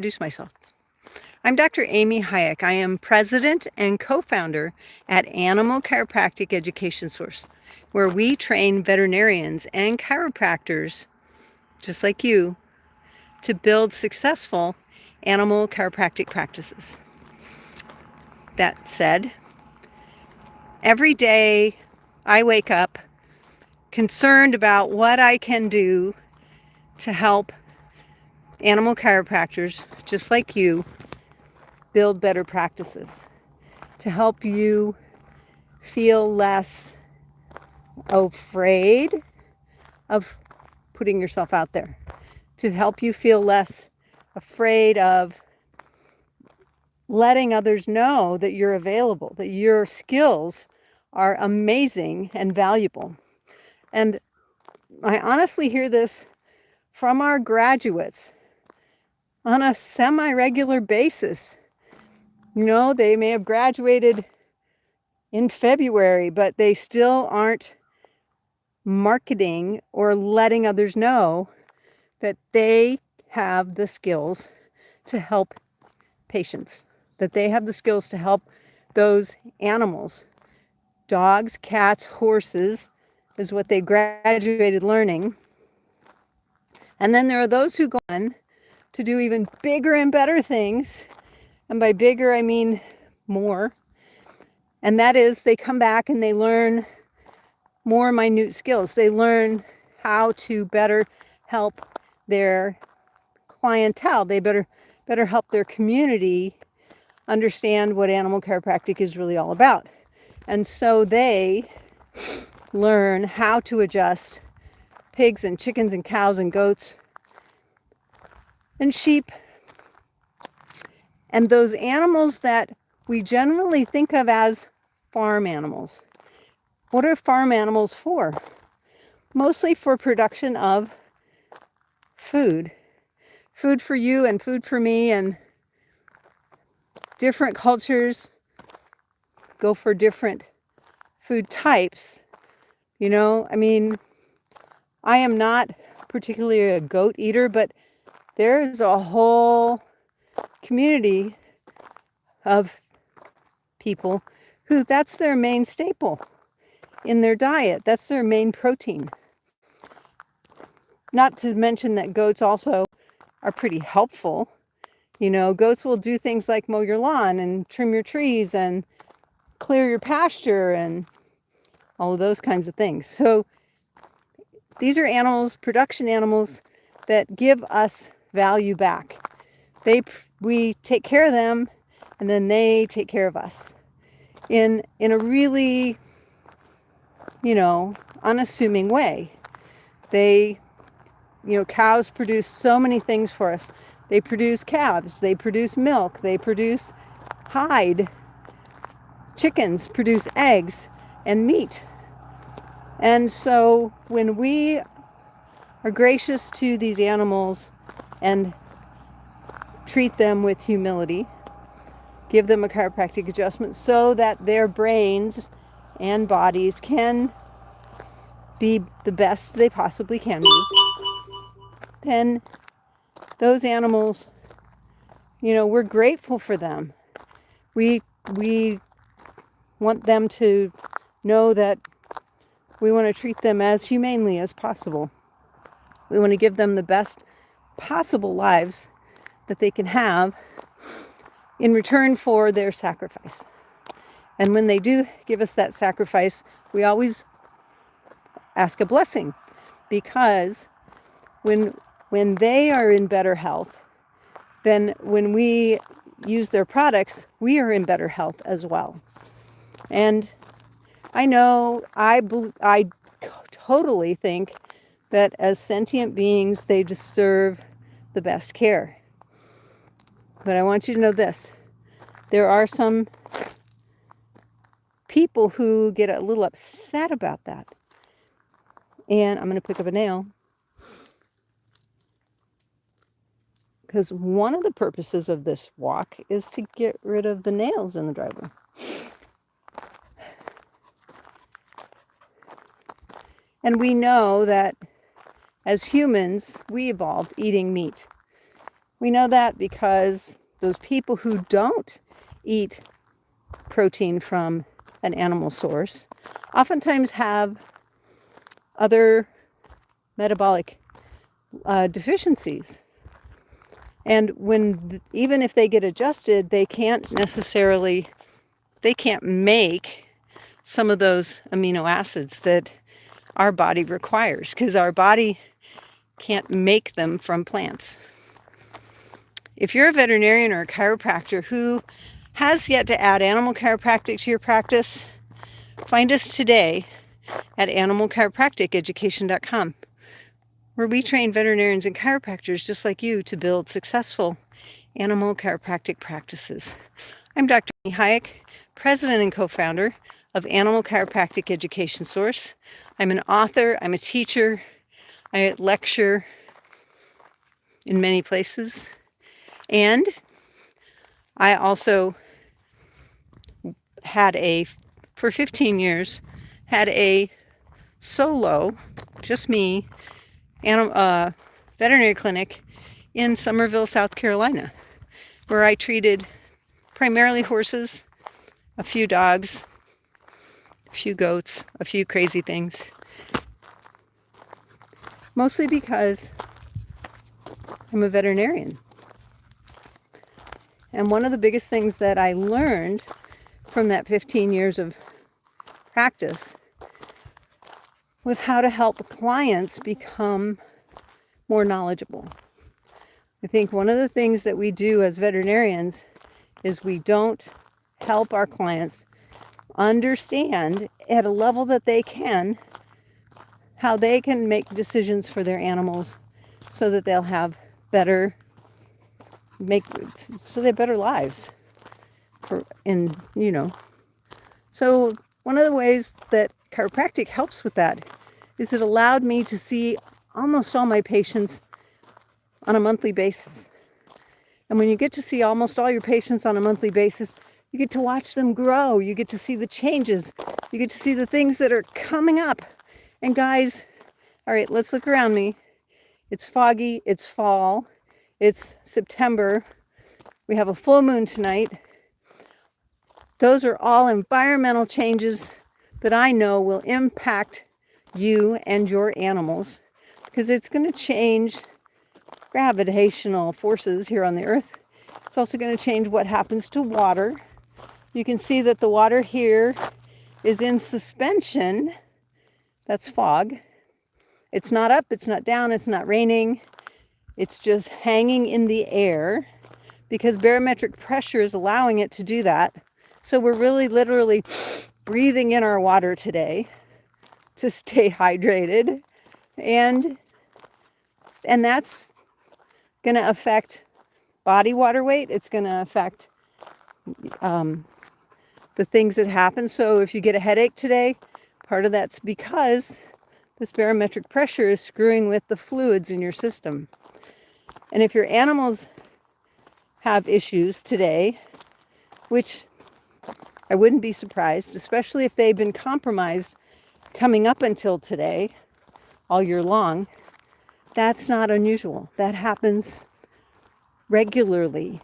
Introduce myself. I'm Dr. Amy Hayek. I am president and co-founder at Animal Chiropractic Education Source, where we train veterinarians and chiropractors, just like you, to build successful animal chiropractic practices. That said, every day I wake up concerned about what I can do to help animal chiropractors, just like you, build better practices, to help you feel less afraid of putting yourself out there, to help you feel less afraid of letting others know that you're available, that your skills are amazing and valuable. And I honestly hear this from our graduates on a semi-regular basis. You know, they may have graduated in February, but they still aren't marketing or letting others know that they have the skills to help patients, that they have the skills to help those animals. Dogs, cats, horses is what they graduated learning. And then there are those who go on to do even bigger and better things. And by bigger, I mean more. And that is they come back and they learn more minute skills. They learn how to better help their clientele. They better help their community understand what animal chiropractic is really all about. And so they learn how to adjust pigs and chickens and cows and goats and sheep and those animals that we generally think of as farm animals. What are farm animals for? Mostly for production of food. Food for you and food for me, and different cultures go for different food types. You know, I mean, I am not particularly a goat eater, but there's a whole community of people who that's their main staple in their diet. That's their main protein. Not to mention that goats also are pretty helpful. You know, goats will do things like mow your lawn and trim your trees and clear your pasture and all of those kinds of things. So these are animals, production animals, that give us value back. We take care of them, and then they take care of us in a really, unassuming way. Cows produce so many things for us. They produce calves, they produce milk, they produce hide. Chickens produce eggs and meat. And so when we are gracious to these animals and treat them with humility, give them a chiropractic adjustment so that their brains and bodies can be the best they possibly can be, then those animals, we're grateful for them. We want them to know that we want to treat them as humanely as possible. We want to give them the best possible lives that they can have in return for their sacrifice. And when they do give us that sacrifice, we always ask a blessing, because when they are in better health, then when we use their products, we are in better health as well. And I know I totally think that as sentient beings, they deserve the best care. But I want you to know this. There are some people who get a little upset about that. And I'm going to pick up a nail, because one of the purposes of this walk is to get rid of the nails in the driveway. And we know that as humans, we evolved eating meat. We know that because those people who don't eat protein from an animal source oftentimes have other metabolic deficiencies. And even if they get adjusted, they can't make some of those amino acids that our body requires, because our body can't make them from plants. If you're a veterinarian or a chiropractor who has yet to add animal chiropractic to your practice, find us today at animalchiropracticeducation.com, where we train veterinarians and chiropractors just like you to build successful animal chiropractic practices. I'm Dr. Amy Hayek, president and co-founder of Animal Chiropractic Education Source. I'm an author, I'm a teacher, I lecture in many places, and I also for 15 years, had a solo, just me, veterinary clinic in Summerville, South Carolina, where I treated primarily horses, a few dogs, a few goats, a few crazy things. Mostly because I'm a veterinarian. And one of the biggest things that I learned from that 15 years of practice was how to help clients become more knowledgeable. I think one of the things that we do as veterinarians is we don't help our clients understand at a level that they can how they can make decisions for their animals so that they'll have better lives. So one of the ways that chiropractic helps with that is it allowed me to see almost all my patients on a monthly basis. And when you get to see almost all your patients on a monthly basis, you get to watch them grow. You get to see the changes. You get to see the things that are coming up. And guys, all right, let's look around me. It's foggy, it's fall, it's September. We have a full moon tonight. Those are all environmental changes that I know will impact you and your animals, because it's going to change gravitational forces here on the earth. It's also going to change what happens to water. You can see that the water here is in suspension. That's fog. It's not up, it's not down, it's not raining. It's just hanging in the air because barometric pressure is allowing it to do that. So we're really literally breathing in our water today to stay hydrated. And that's going to affect body water weight. It's going to affect the things that happen. So if you get a headache today, part of that's because this barometric pressure is screwing with the fluids in your system. And if your animals have issues today, which I wouldn't be surprised, especially if they've been compromised coming up until today, all year long, that's not unusual. That happens regularly.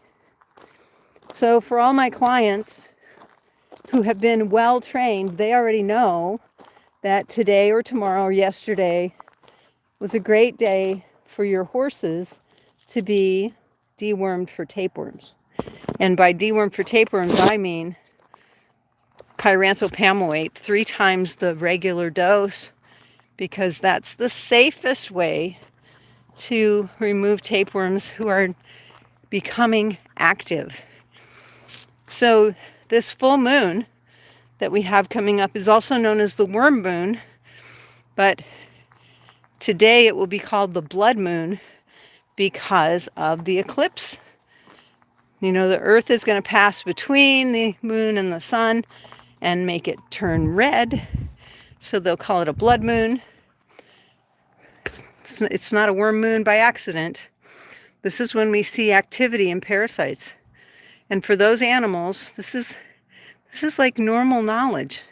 So for all my clients who have been well trained, they already know that today or tomorrow or yesterday was a great day for your horses to be dewormed for tapeworms. And by dewormed for tapeworms, I mean pyrantopamoate 3 times the regular dose, because that's the safest way to remove tapeworms who are becoming active. So this full moon that we have coming up is also known as the worm moon, but today it will be called the blood moon because of the eclipse. You know, the earth is going to pass between the moon and the sun and make it turn red, so they'll call it a blood moon. It's not a worm moon by accident. This is when we see activity in parasites. And for those animals, this is like normal knowledge.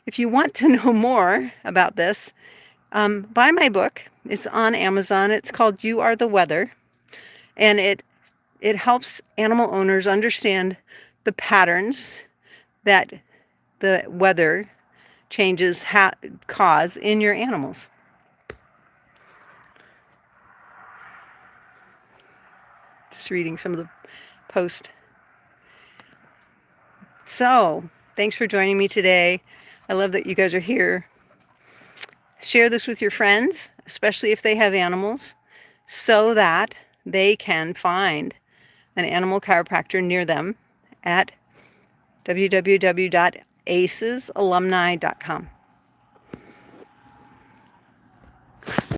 If you want to know more about this, buy my book. It's on Amazon. It's called You Are the Weather. And it it helps animal owners understand the patterns that the weather changes cause in your animals. Just reading some of the post. So, thanks for joining me today. I love that you guys are here. Share this with your friends, especially if they have animals, so that they can find an animal chiropractor near them at www.acesalumni.com.